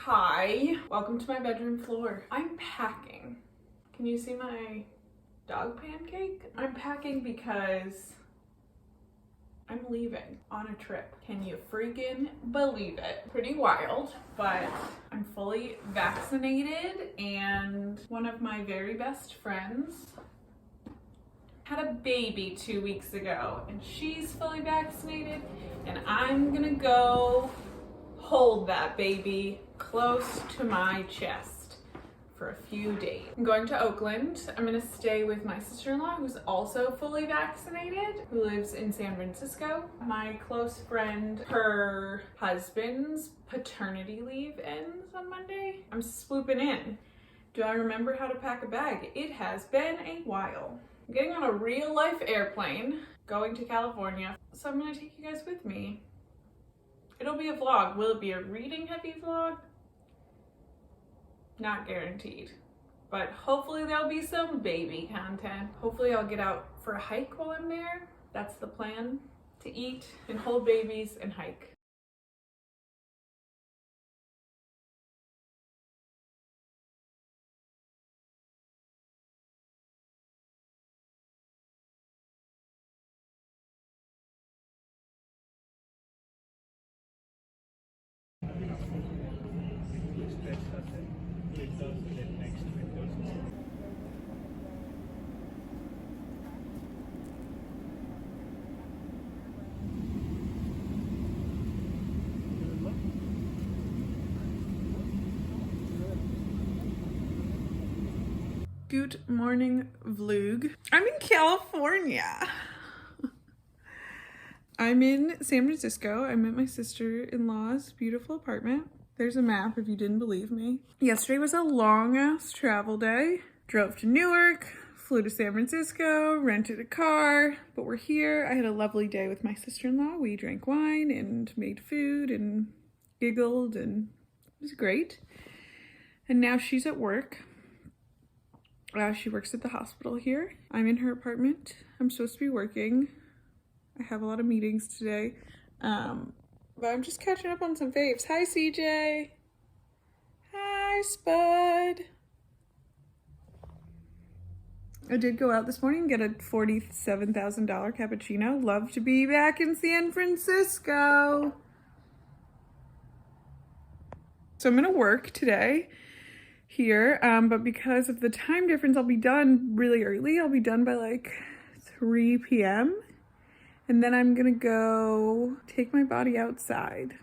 Hi, welcome to my bedroom floor. I'm packing. Can you see my dog pancake? I'm packing because I'm leaving on a trip. Can you freaking believe it? Pretty wild, but I'm fully vaccinated, and one of my very best friends had a baby 2 weeks ago, and she's fully vaccinated, and I'm gonna go hold that baby close to my chest for a few days. I'm going to Oakland. I'm gonna stay with my sister-in-law, who's also fully vaccinated, who lives in San Francisco. My close friend, her husband's paternity leave ends on Monday. I'm swooping in. Do I remember how to pack a bag? It has been a while. I'm getting on a real life airplane, going to California, so I'm gonna take you guys with me. It'll be a vlog. Will it be a reading heavy vlog? Not guaranteed, but hopefully there'll be some baby content. Hopefully I'll get out for a hike while I'm there. That's the plan, to eat and hold babies and hike. Good morning vlog. I'm in California. I'm in San Francisco. I'm at my sister-in-law's beautiful apartment. There's a map if you didn't believe me. Yesterday was a long ass travel day. Drove to Newark, flew to San Francisco, rented a car, but we're here. I had a lovely day with my sister-in-law. We drank wine and made food and giggled, and it was great. And now she's at work. She works at the hospital here. I'm in her apartment. I'm supposed to be working. I have a lot of meetings today. But I'm just catching up on some faves. Hi, CJ. Hi, Spud. I did go out this morning and get a $47,000 cappuccino. Love to be back in San Francisco. So I'm gonna work today here, but because of the time difference, I'll be done really early. I'll be done by like 3 p.m. and then I'm gonna go take my body outside.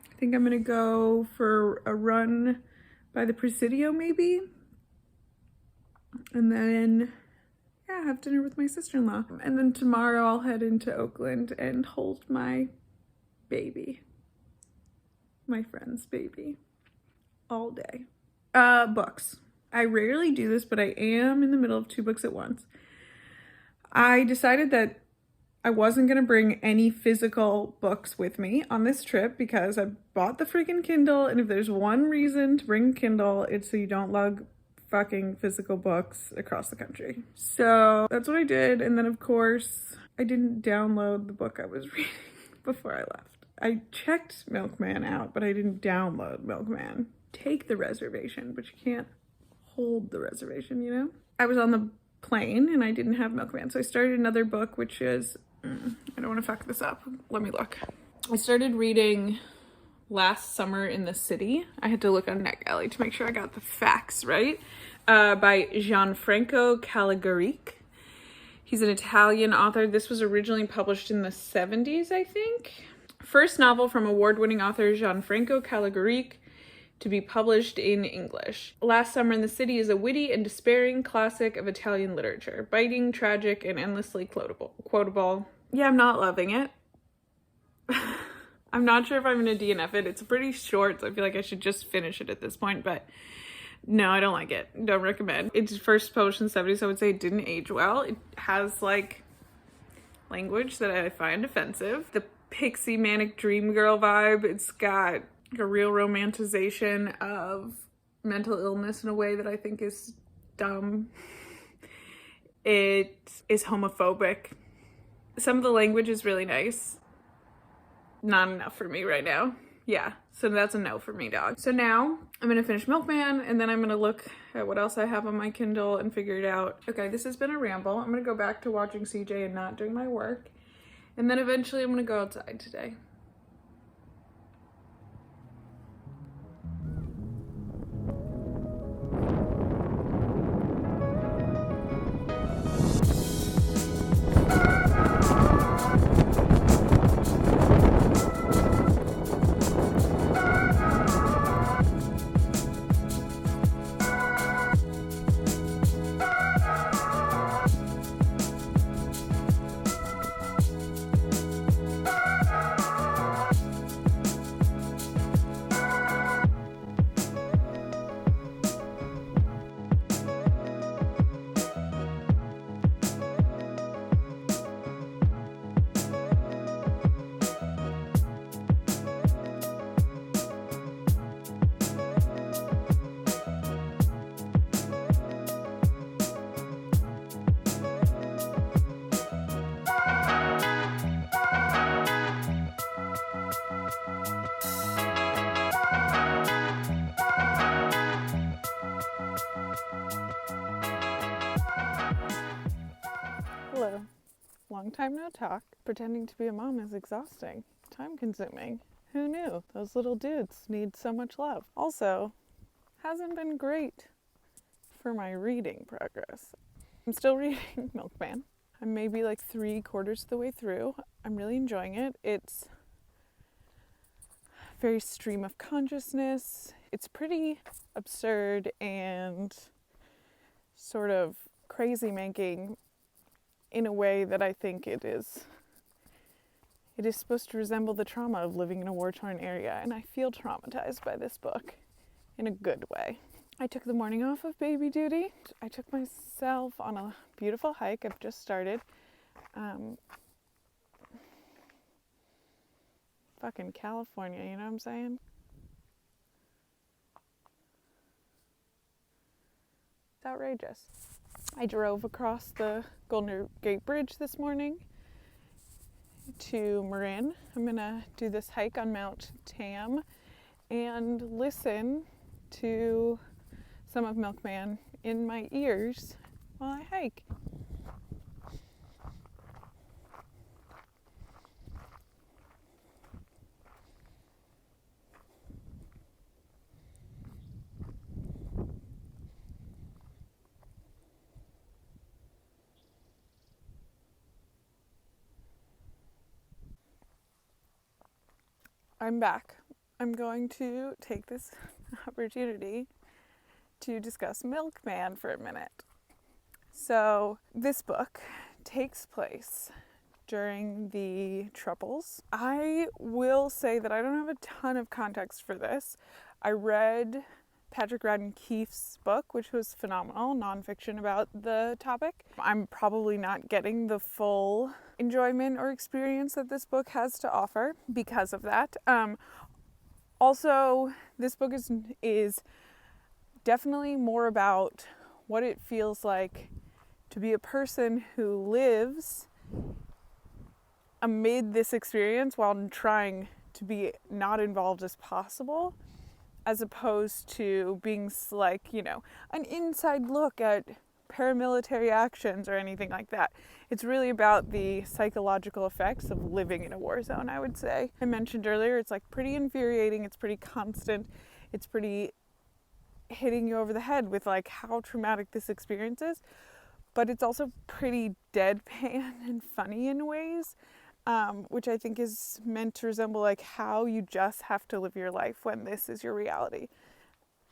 I think I'm gonna go for a run by the Presidio maybe, and then yeah, have dinner with my sister-in-law. And then tomorrow I'll head into Oakland and hold my baby, my friend's baby, all day. Books. I rarely do this, but I am in the middle of 2 books at once. I decided that I wasn't gonna bring any physical books with me on this trip because I bought the freaking Kindle, and if there's one reason to bring Kindle, it's so you don't lug fucking physical books across the country. So that's what I did, and then of course, I didn't download the book I was reading before I left. I checked Milkman out, but I didn't download Milkman. Take the reservation, but you can't hold the reservation, you know? I was on the plane and I didn't have Milkman, so I started another book, which is, I don't want to fuck this up. Let me look. I started reading Last Summer in the City. I had to look on NetGalley to make sure I got the facts right, by Gianfranco Callegaric. He's an Italian author. This was originally published in the 70s, I think. First novel from award-winning author Gianfranco Callegaric to be published in English. Last Summer in the City is a witty and despairing classic of Italian literature. Biting, tragic, and endlessly quotable. Yeah, I'm not loving it. I'm not sure if I'm gonna DNF it. It's pretty short, so I feel like I should just finish it at this point, but no, I don't like it. Don't recommend. It's first published in the 70s, so I would say it didn't age well. It has like language that I find offensive. The pixie manic dream girl vibe. It's got a real romanticization of mental illness in a way that I think is dumb. It is homophobic. Some of the language is really nice. Not enough for me right now. Yeah, so that's a no for me, dog. So now I'm gonna finish Milkman, and then I'm gonna look at what else I have on my Kindle and figure it out. Okay, this has been a ramble. I'm gonna go back to watching CJ and not doing my work. And then eventually I'm gonna go outside today. Hello. Long time no talk. Pretending to be a mom is exhausting. Time consuming. Who knew? Those little dudes need so much love. Also, hasn't been great for my reading progress. I'm still reading Milkman. I'm maybe like 3/4 of the way through. I'm really enjoying it. It's very stream of consciousness. It's pretty absurd and sort of crazy making in a way that I think it is supposed to resemble the trauma of living in a war-torn area, and I feel traumatized by this book in a good way. I took the morning off of baby duty. I took myself on a beautiful hike. I've just started. Fucking California, you know what I'm saying? It's outrageous. I drove across the Golden Gate Bridge this morning to Marin. I'm gonna do this hike on Mount Tam and listen to some of Milkman in my ears while I hike. I'm back. I'm going to take this opportunity to discuss Milkman for a minute. So, this book takes place during the Troubles. I will say that I don't have a ton of context for this. I read Patrick Radden Keefe's book, which was phenomenal, nonfiction about the topic. I'm probably not getting the full enjoyment or experience that this book has to offer because of that. Also, this book is definitely more about what it feels like to be a person who lives amid this experience while trying to be not involved as possible, as opposed to being like, an inside look at paramilitary actions or anything like that. It's really about the psychological effects of living in a war zone, I would say. I mentioned earlier, it's like pretty infuriating, it's pretty constant, it's pretty hitting you over the head with like how traumatic this experience is, but it's also pretty deadpan and funny in ways, which I think is meant to resemble like how you just have to live your life when this is your reality.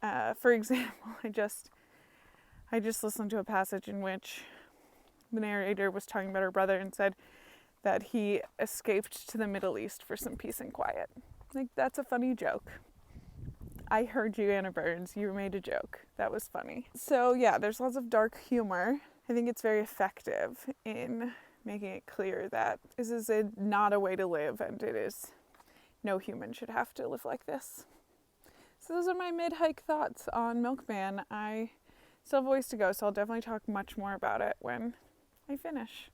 For example, I just listened to a passage in which the narrator was talking about her brother and said that he escaped to the Middle East for some peace and quiet. Like, that's a funny joke. I heard you, Anna Burns. You made a joke. That was funny. So yeah, there's lots of dark humor. I think it's very effective in making it clear that this is not a way to live, and no human should have to live like this. So those are my mid-hike thoughts on Milkman. I still have a ways to go, so I'll definitely talk much more about it when I finish.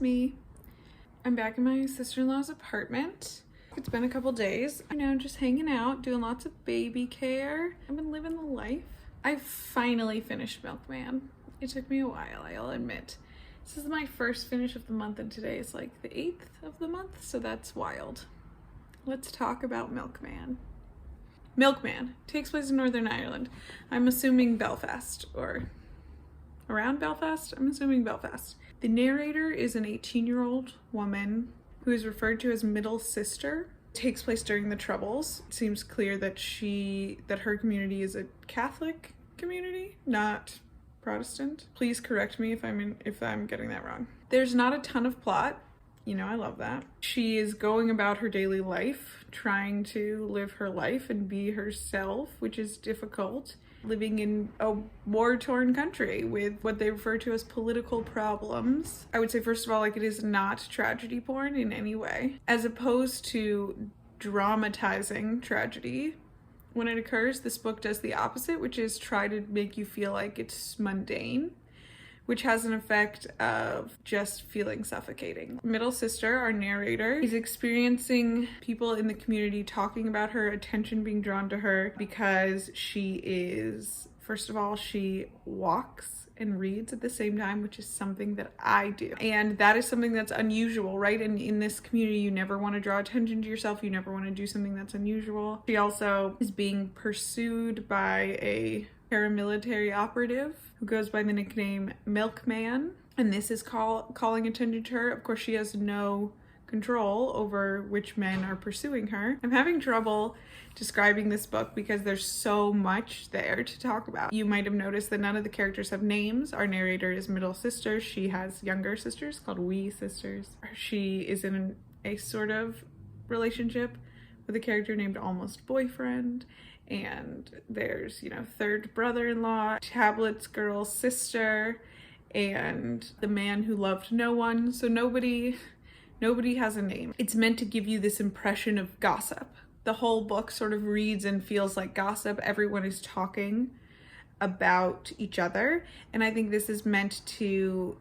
me. I'm back in my sister-in-law's apartment. It's been a couple days. I know, just hanging out, doing lots of baby care. I've been living the life. I finally finished Milkman. It took me a while, I'll admit. This is my first finish of the month, and today is like the 8th of the month, so that's wild. Let's talk about Milkman. Milkman takes place in Northern Ireland. I'm assuming Belfast, or around Belfast? I'm assuming Belfast. The narrator is an 18-year-old woman who is referred to as middle sister. It takes place during the Troubles. It seems clear that her community is a Catholic community, not Protestant. Please correct me if I'm getting that wrong. There's not a ton of plot. You know, I love that. She is going about her daily life, trying to live her life and be herself, which is difficult. Living in a war-torn country with what they refer to as political problems. I would say, first of all, like, it is not tragedy porn in any way. As opposed to dramatizing tragedy, when it occurs, this book does the opposite, which is try to make you feel like it's mundane, which has an effect of just feeling suffocating. Middle sister, our narrator, is experiencing people in the community talking about her, attention being drawn to her because she is, first of all, she walks and reads at the same time, which is something that I do. And that is something that's unusual, right? And in this community, you never want to draw attention to yourself. You never want to do something that's unusual. She also is being pursued by a paramilitary operative who goes by the nickname Milkman, and this is calling attention to her. Of course, she has no control over which men are pursuing her. I'm having trouble describing this book because there's so much there to talk about. You might have noticed that none of the characters have names. Our narrator is middle sister. She has younger sisters called wee sisters. She is in a sort of relationship with a character named almost boyfriend. And there's, you know, third brother-in-law, Tablet's girl sister, and the man who loved no one. So nobody has a name. It's meant to give you this impression of gossip. The whole book sort of reads and feels like gossip. Everyone is talking about each other. And I think this is meant to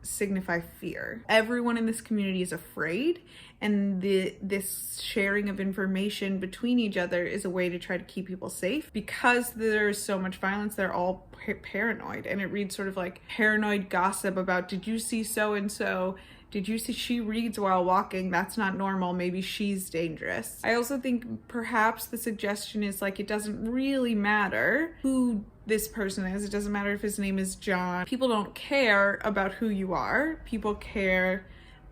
signify fear. Everyone in this community is afraid, and this sharing of information between each other is a way to try to keep people safe. Because there's so much violence, they're all paranoid, and it reads sort of like paranoid gossip about, did you see so-and-so? Did you see she reads while walking? That's not normal. Maybe she's dangerous. I also think perhaps the suggestion is like, it doesn't really matter who this person is. It doesn't matter if his name is John. People don't care about who you are. People care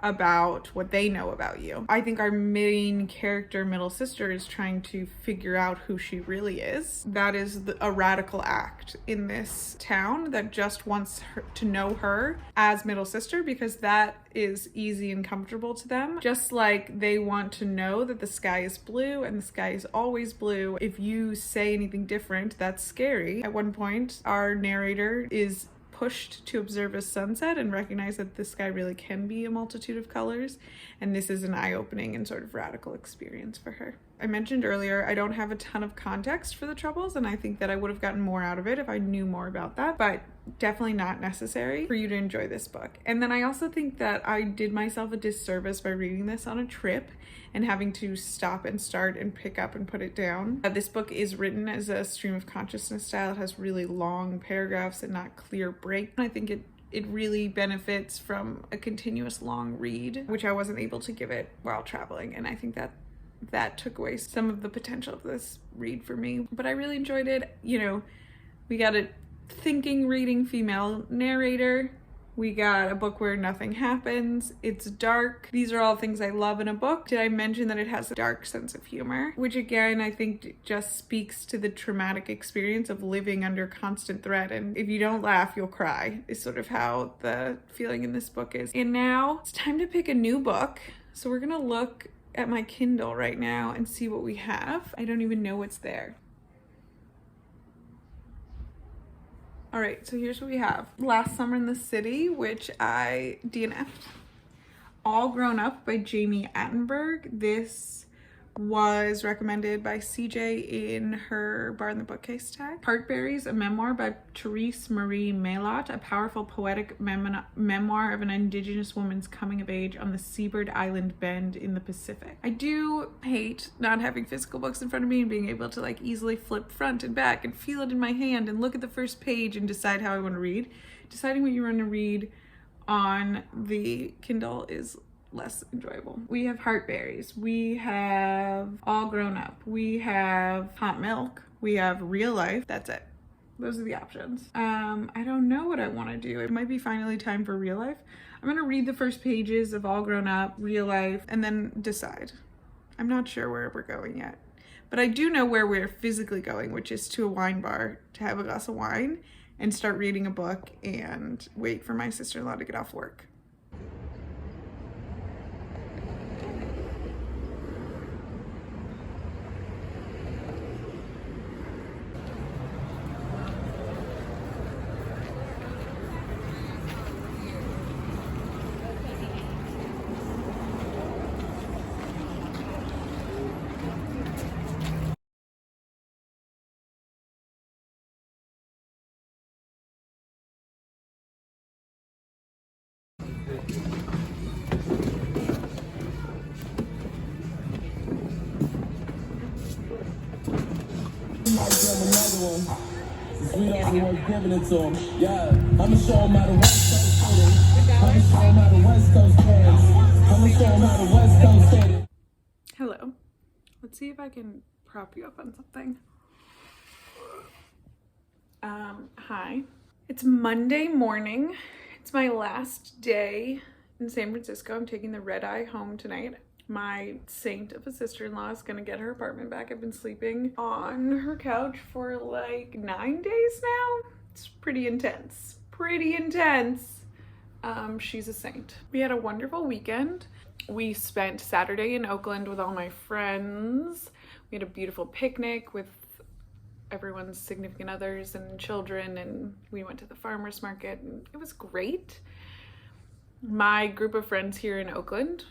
about what they know about you. I think our main character, middle sister, is trying to figure out who she really is. That is a radical act in this town that just wants her to know her as middle sister because that is easy and comfortable to them. Just like they want to know that the sky is blue and the sky is always blue. If you say anything different, that's scary. At one point, our narrator is pushed to observe a sunset and recognize that the sky really can be a multitude of colors, and this is an eye-opening and sort of radical experience for her. I mentioned earlier I don't have a ton of context for the Troubles, and I think that I would have gotten more out of it if I knew more about that, but definitely not necessary for you to enjoy this book. And then I also think that I did myself a disservice by reading this on a trip and having to stop and start and pick up and put it down. This book is written as a stream of consciousness style. It has really long paragraphs and not clear breaks. I think it really benefits from a continuous long read, which I wasn't able to give it while traveling. And I think that took away some of the potential of this read for me. But I really enjoyed it. You know, we got a thinking, reading female narrator. We got a book where nothing happens. It's dark. These are all things I love in a book. Did I mention that it has a dark sense of humor? Which again, I think just speaks to the traumatic experience of living under constant threat. And if you don't laugh, you'll cry, is sort of how the feeling in this book is. And now it's time to pick a new book. So we're gonna look at my Kindle right now and see what we have. I don't even know what's there. All right, so here's what we have. Last Summer in the City, which I DNF'd. All Grown Up by Jamie Attenberg. This was recommended by CJ in her Bar in the Bookcase tag. Heartberries, a memoir by Therese Marie Maillat, a powerful poetic memoir of an Indigenous woman's coming of age on the Seabird Island Bend in the Pacific. I do hate not having physical books in front of me and being able to like easily flip front and back and feel it in my hand and look at the first page and decide how I want to read. Deciding what you want to read on the Kindle is less enjoyable. We have Heartberries, we have All Grown Up, we have Hot Milk, we have Real Life. That's it. Those are the options. I don't know what I want to do. It might be finally time for Real Life. I'm gonna read the first pages of All Grown Up, Real Life, and then decide. I'm not sure where we're going yet, but I do know where we're physically going, which is to a wine bar to have a glass of wine and start reading a book and wait for my sister-in-law to get off work. Giving it to him. Yeah, I'ma show him how the West Coast hit it. I'ma show him how the West Coast fans. I'ma show him how the West Coast hit it. Hello. Let's see if I can prop you up on something. Hi. It's Monday morning. It's my last day in San Francisco. I'm taking the red eye home tonight. My saint of a sister-in-law is gonna get her apartment back. I've been sleeping on her couch for like 9 days now. It's pretty intense. Pretty intense. She's a saint. We had a wonderful weekend. We spent Saturday in Oakland with all my friends. We had a beautiful picnic with everyone's significant others and children, and we went to the farmer's market, and it was great. My group of friends here in Oakland,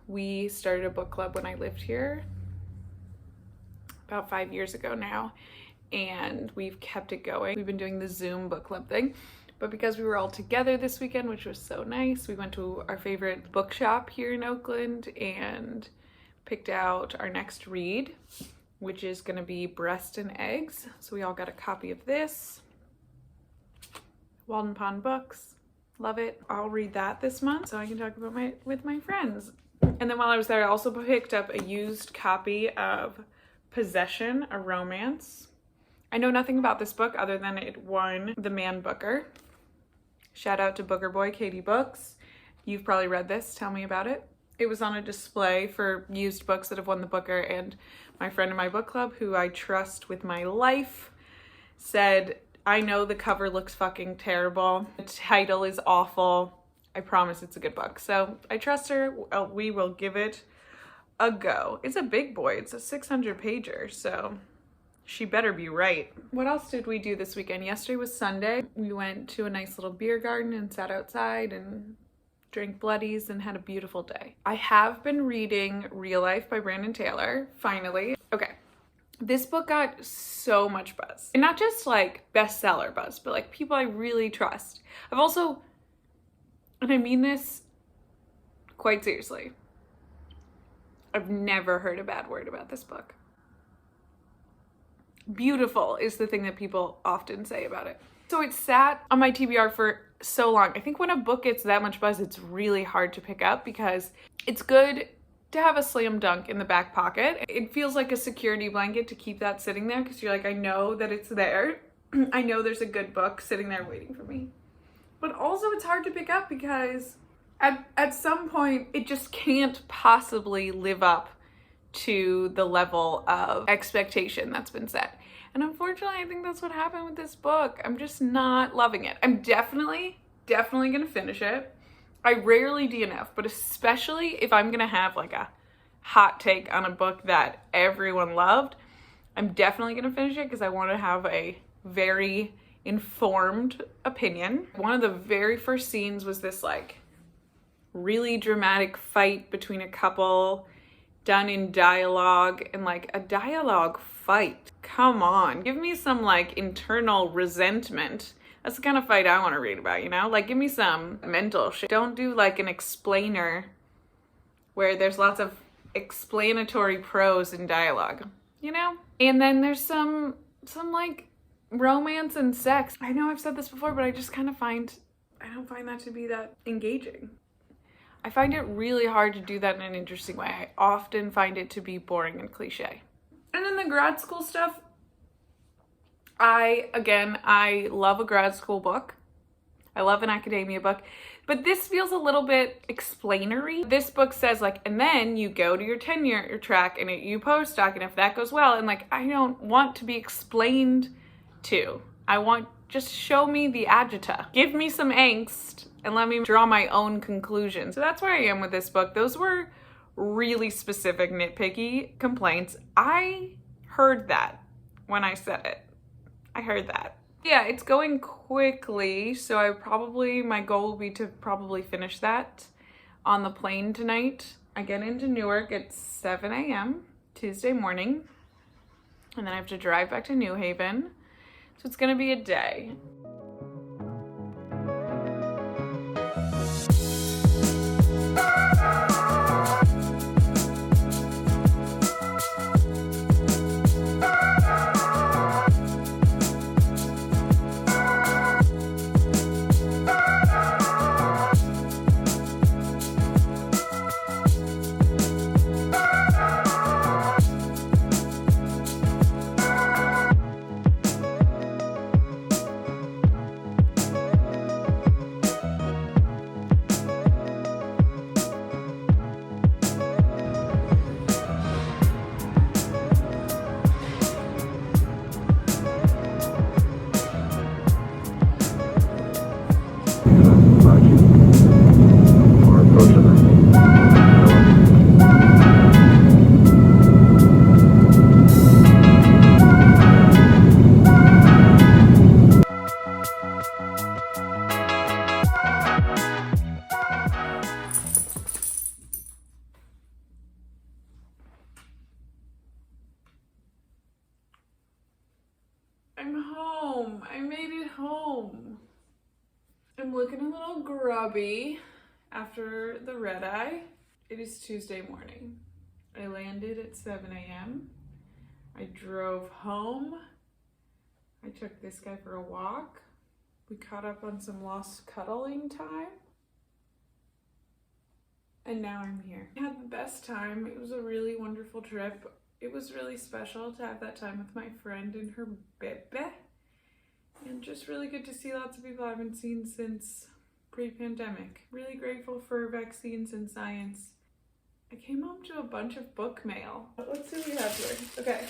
we started a book club when I lived here about 5 years ago now, and we've kept it going. We've been doing the Zoom book club thing, but because we were all together this weekend, which was so nice, we went to our favorite bookshop here in Oakland and picked out our next read, which is going to be Breast and Eggs. So we all got a copy of this. Walden Pond Books. Love it. I'll read that this month so I can talk about with my friends. And then while I was there, I also picked up a used copy of Possession, a romance. I know nothing about this book other than it won the Man Booker. Shout out to Booker Boy, Katie Books. You've probably read this. Tell me about it. It was on a display for used books that have won the Booker, and my friend in my book club, who I trust with my life, said, I know the cover looks fucking terrible. The title is awful. I promise it's a good book. So I trust her. We will give it a go. It's a big boy. It's a 600 pager, so she better be right. What else did we do this weekend? Yesterday was Sunday. We went to a nice little beer garden and sat outside and drank bloodies and had a beautiful day. I have been reading Real Life by Brandon Taylor, finally. Okay, this book got so much buzz. And not just like bestseller buzz, but like people I really trust. I've also, and I mean this quite seriously, I've never heard a bad word about this book. Beautiful is the thing that people often say about it. So it sat on my TBR for so long. I think when a book gets that much buzz, it's really hard to pick up because it's good to have a slam dunk in the back pocket. It feels like a security blanket to keep that sitting there because you're like, I know that it's there. I know there's a good book sitting there waiting for me. But also it's hard to pick up because at some point it just can't possibly live up to the level of expectation that's been set. And unfortunately, I think that's what happened with this book. I'm just not loving it. I'm definitely gonna finish it. I rarely DNF, but especially if I'm gonna have like a hot take on a book that everyone loved, I'm definitely gonna finish it because I want to have a very informed opinion. One of the very first scenes was this like really dramatic fight between a couple done in dialogue and like a dialogue fight. Come on, give me some like internal resentment. That's the kind of fight I want to read about, you know? Like, give me some mental shit. Don't do like an explainer where there's lots of explanatory prose and dialogue, you know? And then there's some like romance and sex. I know I've said this before, but I just kind of I don't find that to be that engaging. I find it really hard to do that in an interesting way. I often find it to be boring and cliche. And then the grad school stuff, I love a grad school book. I love an academia book, but this feels a little bit explainery. This book says like, and then you go to your tenure track and you postdoc, and if that goes well, and like, I don't want to be explained to. I want, just show me the agita. Give me some angst and let me draw my own conclusions. So that's where I am with this book. Those were really specific, nitpicky complaints. I heard that when I said it. I heard that. Yeah, it's going quickly, so my goal will be to probably finish that on the plane tonight. I get into Newark at 7 a.m. Tuesday morning, and then I have to drive back to New Haven. So it's gonna be a day. I'm home. I made it home. I'm looking a little grubby after the red eye. It is Tuesday morning. I landed at 7 a.m. I drove home. I took this guy for a walk. We caught up on some lost cuddling time. And now I'm here. I had the best time. It was a really wonderful trip. It was really special to have that time with my friend and her bebe. And just really good to see lots of people I haven't seen since pre-pandemic. Really grateful for vaccines and science. I came home to a bunch of book mail. Let's see what we have here. Okay.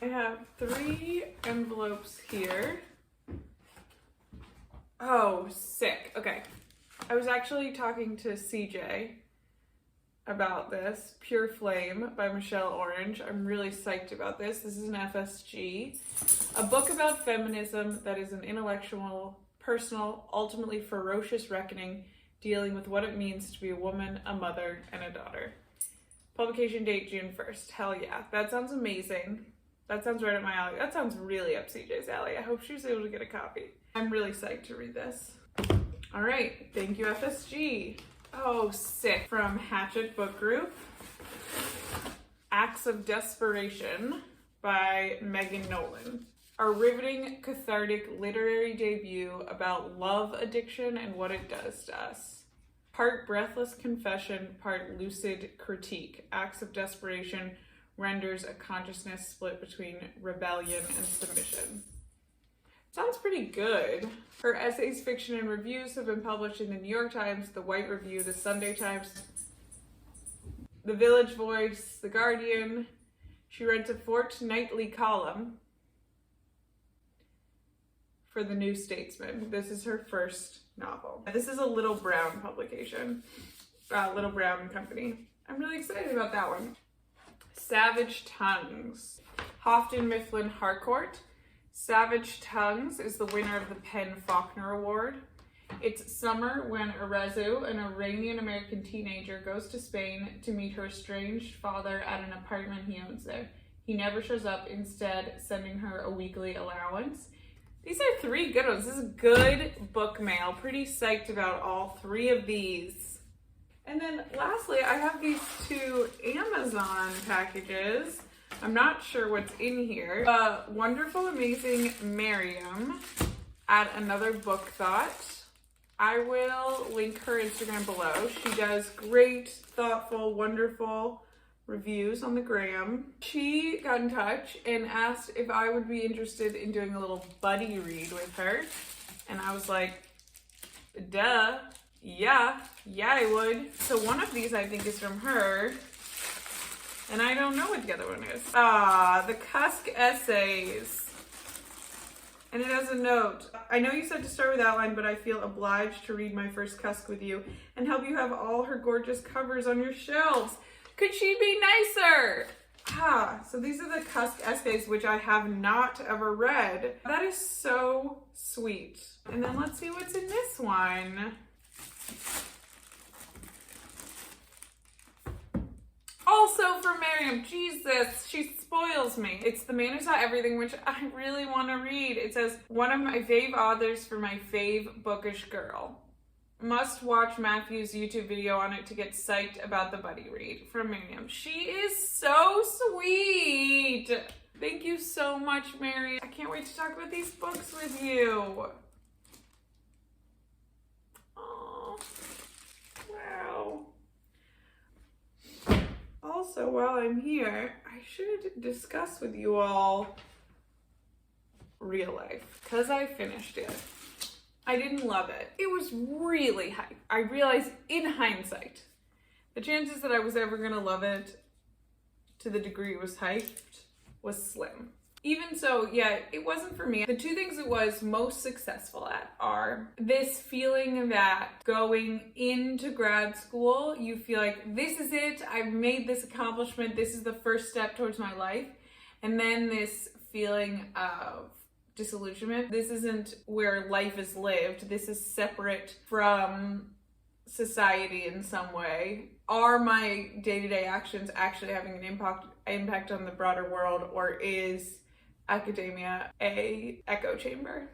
I have 3 envelopes here. Oh, sick. Okay. I was actually talking to CJ about this. Pure Flame by Michelle Orange. I'm really psyched about this. This is an FSG. A book about feminism that is an intellectual, personal, ultimately ferocious reckoning dealing with what it means to be a woman, a mother, and a daughter. Publication date June 1st. Hell yeah. That sounds amazing. That sounds right up my alley. That sounds really up CJ's alley. I hope she was able to get a copy. I'm really psyched to read this. All right. Thank you, FSG. Oh, sick. From Hatchet Book Group. Acts of Desperation by Megan Nolan. A riveting, cathartic literary debut about love addiction and what it does to us. Part breathless confession, part lucid critique. Acts of Desperation renders a consciousness split between rebellion and submission. Sounds pretty good. Her essays, fiction, and reviews have been published in the New York Times, the White Review, the Sunday Times, the Village Voice, the Guardian. She writes a fortnightly column for the New Statesman. This is her first novel. This is a Little Brown publication, Little Brown Company. I'm really excited about that one. Savage Tongues, Houghton Mifflin Harcourt. Savage Tongues is the winner of the PEN Faulkner Award. It's summer when Arezu, an Iranian-American teenager, goes to Spain to meet her estranged father at an apartment he owns there. He never shows up, instead sending her a weekly allowance. These are 3 good ones. This is good book mail. Pretty psyched about all 3 of these. And then lastly, I have these 2 Amazon packages. I'm not sure what's in here. Wonderful, Amazing Miriam at Another Book Thought. I will link her Instagram below. She does great, thoughtful, wonderful reviews on the gram. She got in touch and asked if I would be interested in doing a little buddy read with her. And I was like, duh, yeah, I would. So one of these I think is from her. And I don't know what the other one is. The Cusk Essays. And it has a note. I know you said to start with outline, but I feel obliged to read my first Cusk with you and help you have all her gorgeous covers on your shelves. Could she be nicer? So these are the Cusk Essays, which I have not ever read. That is so sweet. And then let's see what's in this one. Also for Miriam, Jesus, she spoils me. It's The Man Who Saw Everything, which I really want to read. It says, one of my fave authors for my fave bookish girl. Must watch Matthew's YouTube video on it to get psyched about the buddy read. From Miriam. She is so sweet. Thank you so much, Miriam. I can't wait to talk about these books with you. Oh, wow. Also, while I'm here, I should discuss with you all Real Life, because I finished it. I didn't love it. It was really hype. I realized in hindsight, the chances that I was ever gonna love it to the degree it was hyped was slim. Even so, yeah, it wasn't for me. The 2 things it was most successful at are this feeling that going into grad school, you feel like this is it, I've made this accomplishment, this is the first step towards my life. And then this feeling of disillusionment. This isn't where life is lived. This is separate from society in some way. Are my day-to-day actions actually having an impact on the broader world, or is academia a echo chamber?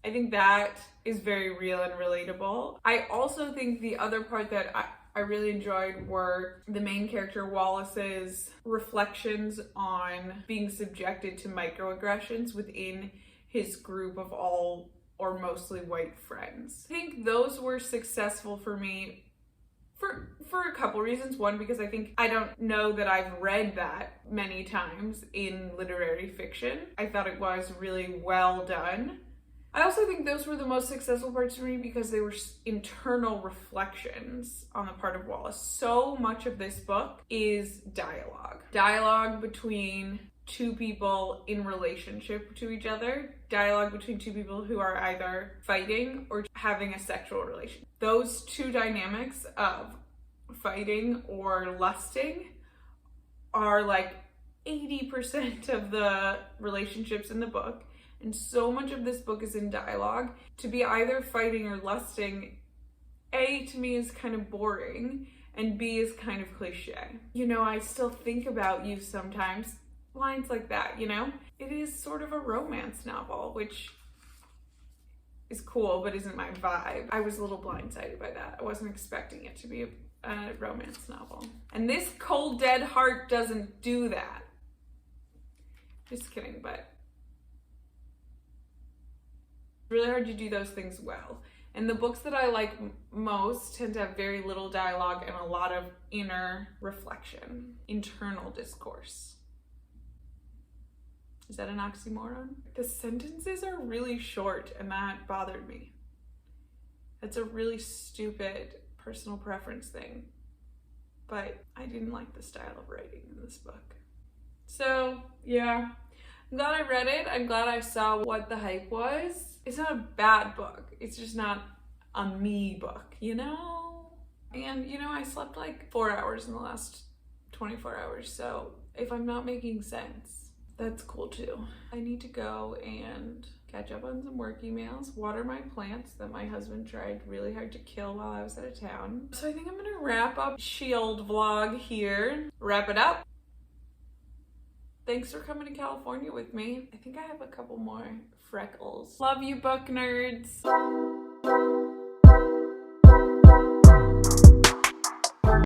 I think that is very real and relatable. I also think the other part that I really enjoyed were the main character Wallace's reflections on being subjected to microaggressions within his group of all or mostly white friends. I think those were successful for me for a couple reasons. One, because I don't know that I've read that many times in literary fiction. I thought it was really well done. I also think those were the most successful parts for me because they were internal reflections on the part of Wallace. So much of this book is dialogue. Dialogue between 2 people in relationship to each other. Dialogue between 2 people who are either fighting or having a sexual relation. Those 2 dynamics of fighting or lusting are like 80% of the relationships in the book. And so much of this book is in dialogue. To be either fighting or lusting, A, to me is kind of boring, and B, is kind of cliche. You know, I still think about you sometimes. Lines like that, you know? It is sort of a romance novel, which is cool, but isn't my vibe. I was a little blindsided by that. I wasn't expecting it to be a romance novel. And this Cold Dead Heart doesn't do that. Just kidding, but it's really hard to do those things well. And the books that I like most tend to have very little dialogue and a lot of inner reflection, internal discourse. Is that an oxymoron? The sentences are really short, and that bothered me. That's a really stupid personal preference thing, but I didn't like the style of writing in this book. So yeah, I'm glad I read it. I'm glad I saw what the hype was. It's not a bad book. It's just not a me book, you know? And you know, I slept like 4 hours in the last 24 hours. So if I'm not making sense, that's cool too. I need to go and catch up on some work emails, water my plants that my husband tried really hard to kill while I was out of town. So I think I'm gonna wrap up Shield vlog here. Wrap it up. Thanks for coming to California with me. I think I have a couple more freckles. Love you, book nerds.